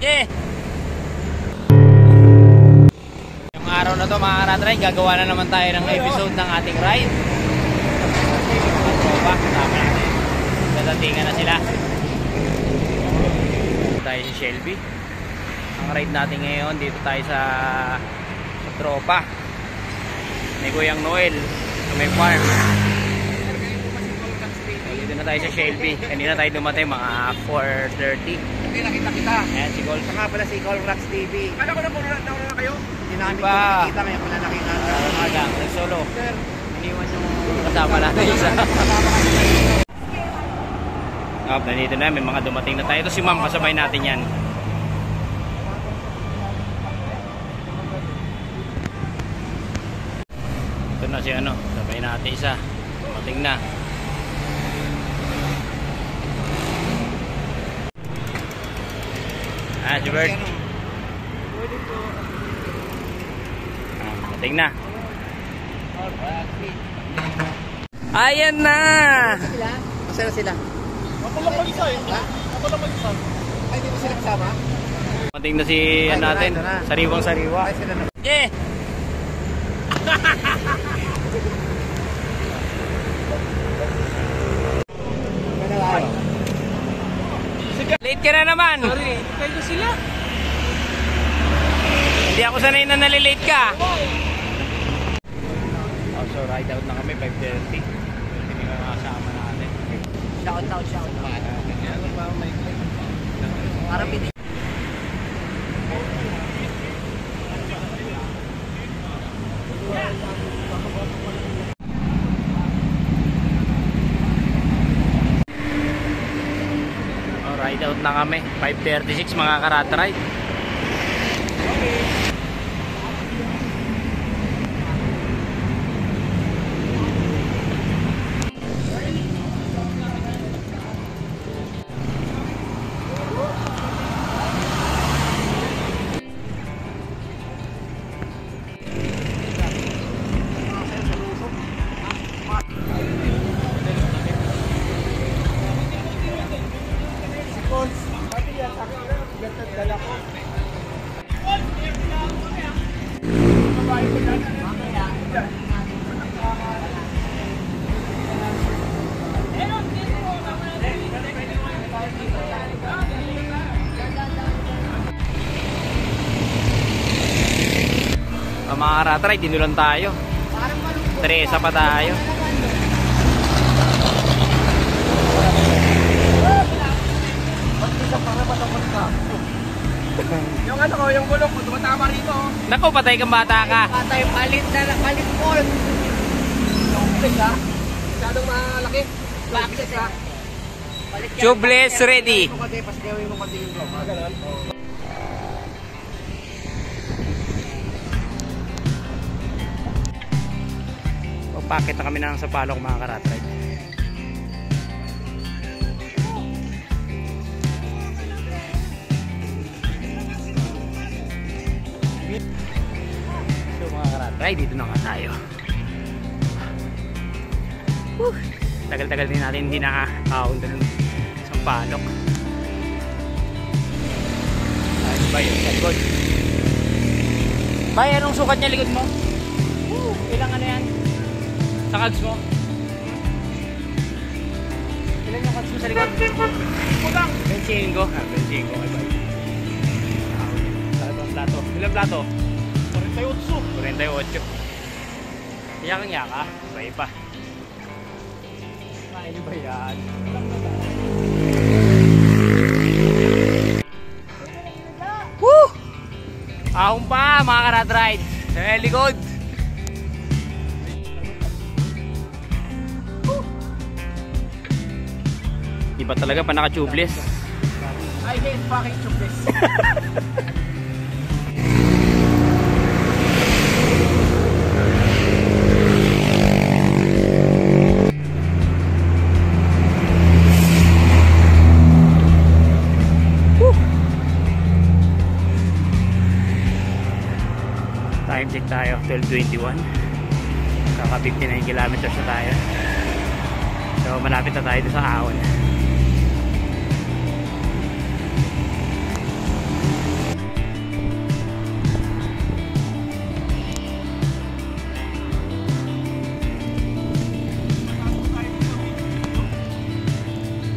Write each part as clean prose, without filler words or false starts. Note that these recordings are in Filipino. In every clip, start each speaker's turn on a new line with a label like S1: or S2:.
S1: Yeah! Yung araw na to mga karatride, gagawa na naman tayo ng episode ng ating ride. At tropa, kasama natin. Dadatingan na sila. Dito tayo sa Shelby. Ang ride natin ngayon, dito tayo sa tropa. Ni Kuyang Noel. Sa may farm. Dito na tayo sa Shelby. Kanina tayo dumatay mga 4:30.
S2: Hindi, nakita kita.
S1: Ayan si Col.
S2: Saka pala si Col Rocks TV. Kala ko na po na kayo? Hindi namin
S1: Diba?
S2: nakita, ngayon ko na nakita.
S1: Hanggang nag-solo.
S2: Sir,
S1: Iniwan yung kasama natin isa. Nandito na, may mga dumating na tayo. Ito si ma'am, kasabay natin yan. Ito na si ano, sabay natin isa. Dumating na. Si Bert. Dumating na. Ayan na!
S2: masaya sila.
S3: Ako lang mag-isa eh. Ako lang mag-isa.
S2: Ay, di ba sila kasama?
S1: Dumating na si natin, sariwang-sariwa.
S2: Ay, sila na.
S1: Yeah! Late ka na naman.
S3: Sorry, kayo sila.
S1: Hindi ako sanay na nalilate ka. Oh, so ride out na kami 5:30. Hindi nga kasama natin.
S2: Shout out. Parang pili.
S1: Ride out na kami 5:36 mga karatride. Mga karatride, dinulan tayo. Teresa pa tayo.
S2: Yung ano ko, yung gulong ko, tumatama rito.
S1: Naku, patay kang bata ka.
S2: Patay, palit Paul. Yung big ha? Masyadong malaki. Bakit ha?
S1: Tubeless ready.
S2: Pasigawin mo kasi yung vlog. Ganun.
S1: Pakit na kami ng Sapalok mga karatride. So mga karatride, dito na nga tayo. Tagal-tagal din natin hindi nakakaunta ng Sampalok. Ayun ba yun? Likod. Bay, anong sukat niya likod mo? Ilang ano yan? Sa kags mo? Ilan yung kags mo sa likod? Kulang! 25. 25 kay Bay. Ilang plato? Ilang plato? 48. 48. Iyak ang yaka? Bay pa. Kain ba yan? Woo! Ahong pa mga karatride. Sa likod. Iba talaga pa naka-tubeless.
S2: I hate fucking tubeless.
S1: Time check tayo, 12:21. Kaka 59 kilometers na tayo. So malapit na tayo sa Ahon.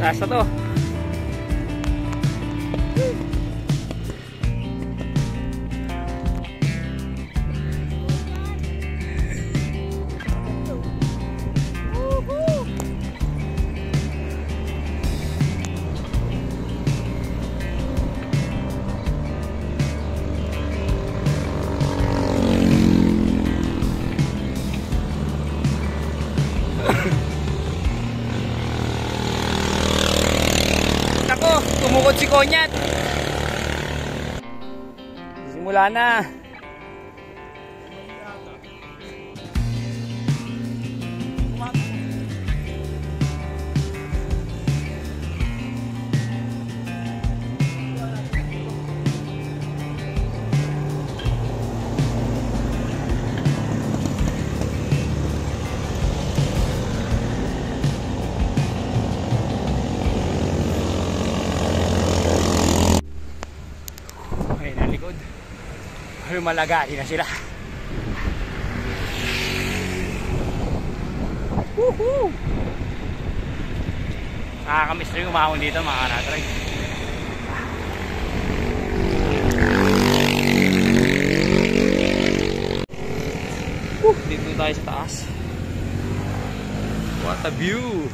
S1: Taas na to. Ako, tumukod si Konyat. Simula na. Lumalagay na sila. Woohoo! Nakakamiss rin umahon dito mga kanatray. Dito tayo sa taas. What a view!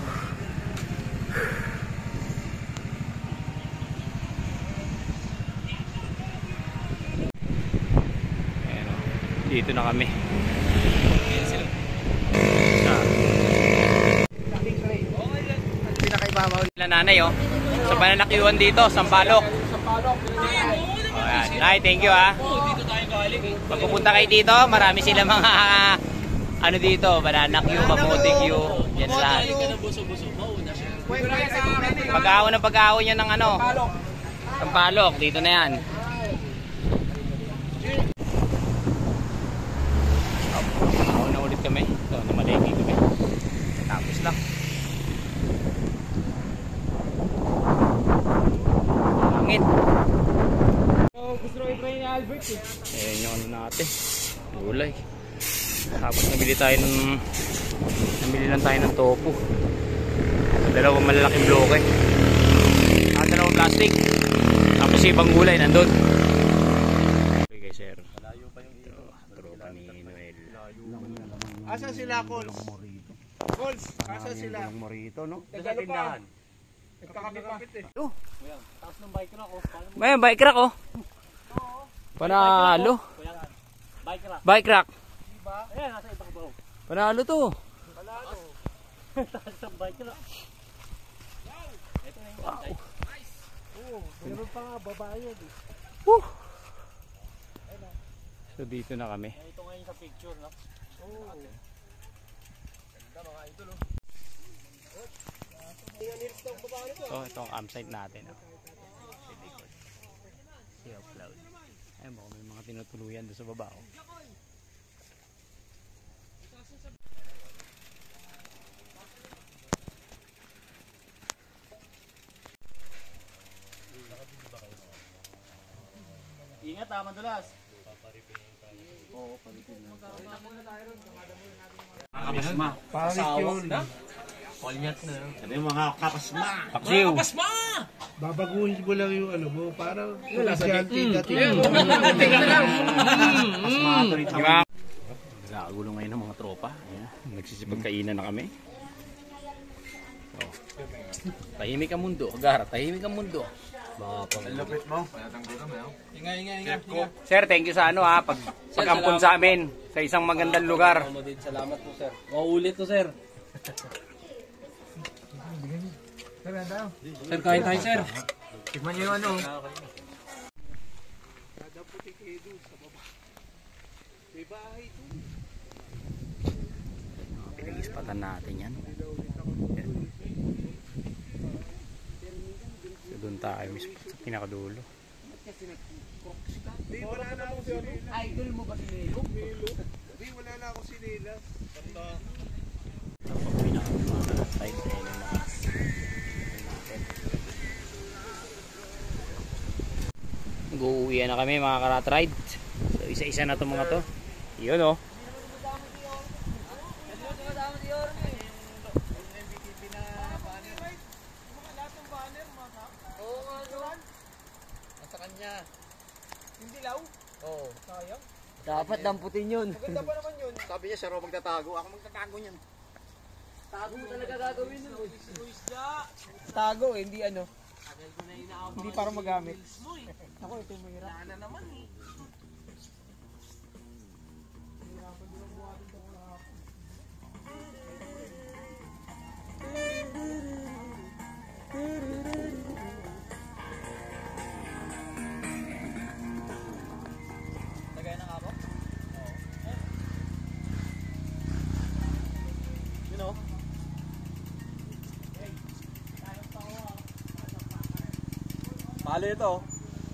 S1: Dito na kami. Pinakaibabaw nila nanay oh. Sa Bananakyuan dito, Sampaloc. Nay, thank you ah.
S3: Dito tayo galing.
S1: Pag pupunta kayo dito, marami sila mga ano dito, Bananakyu, Kamotikyu, yan lahat. Pag-ahon na pag-ahon yan ng ano. Sampaloc, dito na yan. Kami. So, namalegi kami. Tapos lang. Langit.
S3: Gusto rin i-try ni Albert eh.
S1: Ayan yung ano natin. Gulay. Tapos nabili lang tayo ng tofu. Dalawang malalaking bloke. Dalawang plastic. Tapos ibang gulay nandun. Okay sir. Malayo pa yung ito. Tropa ni Noel.
S2: Asa sila, Cols? Cols, asa sila?
S4: Morito, no?
S2: Nagano pa? Nagkakapit eh.
S3: Taas ng bike rack oh.
S1: May bike rack oh. Panalo.
S3: Bike rack.
S1: Bike rack.
S3: Diba? Ayan, nasa ibang baw.
S1: Panalo to.
S2: Palado.
S3: Taas ng bike rack. Ito na yung bantay. Nice. Oo, meron pa nga babae yan eh.
S1: Woo. So dito na kami.
S3: Ito ngayon sa picture no? Oo. Ganda mga idol oh.
S1: So ito ang campsite natin oh. Sea of Cloud. Ayun mo, may mga tinutuluyan doon sa baba oh.
S3: Ingat ha, madulas.
S4: Kapasma.
S2: Paris na?
S3: Polyat na.
S4: Ano yung mga kapasma?
S1: Paksiw.
S2: Babaguhin ko lang yung ano mo, parang wala sa dati.
S1: Nagkagulo ngayon ng mga tropa. Ayan. Nagsisipagkainan na kami. So, tahimik ang mundo. Agar, tahimik ang mundo.
S4: Lupit mo.
S1: Sir, thank you sa ano ha, pag-ampon sa amin sa isang magandang lugar.
S3: Salamat po sir. Mauulit to sir. Sir, kain tayo sir.
S2: Tignan nyo yung ano.
S1: Pinag-ispatan natin yan. So, doon tayo mismo sa pinakadulo.
S2: Wala na ako si Idol mo ba si Nelo? Hindi, wala na ako si Nela.
S1: Mag-uuwian na kami mga karat ride. So isa-isa na itong mga to. Yun oh.
S2: niya.
S3: Hindi law.
S2: Oo.
S3: Sayang.
S2: Dapat damputin yun.
S3: Maganda pa naman yun.
S4: Sabi niya siya raw magtatago. Ako magtatago niyan.
S2: Tago mo talaga gagawin nun.
S3: Tago eh, hindi ano. Hindi para magamit. Ako, ito yung mahirap.
S2: Wala naman eh.
S3: Lagay ng ako?
S4: You know? Palo ito.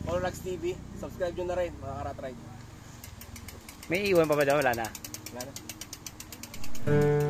S4: Colrax TV. Subscribe nyo na rin mga Karat Ride.
S1: May iwan pa ba daw? Wala na.
S4: Wala na.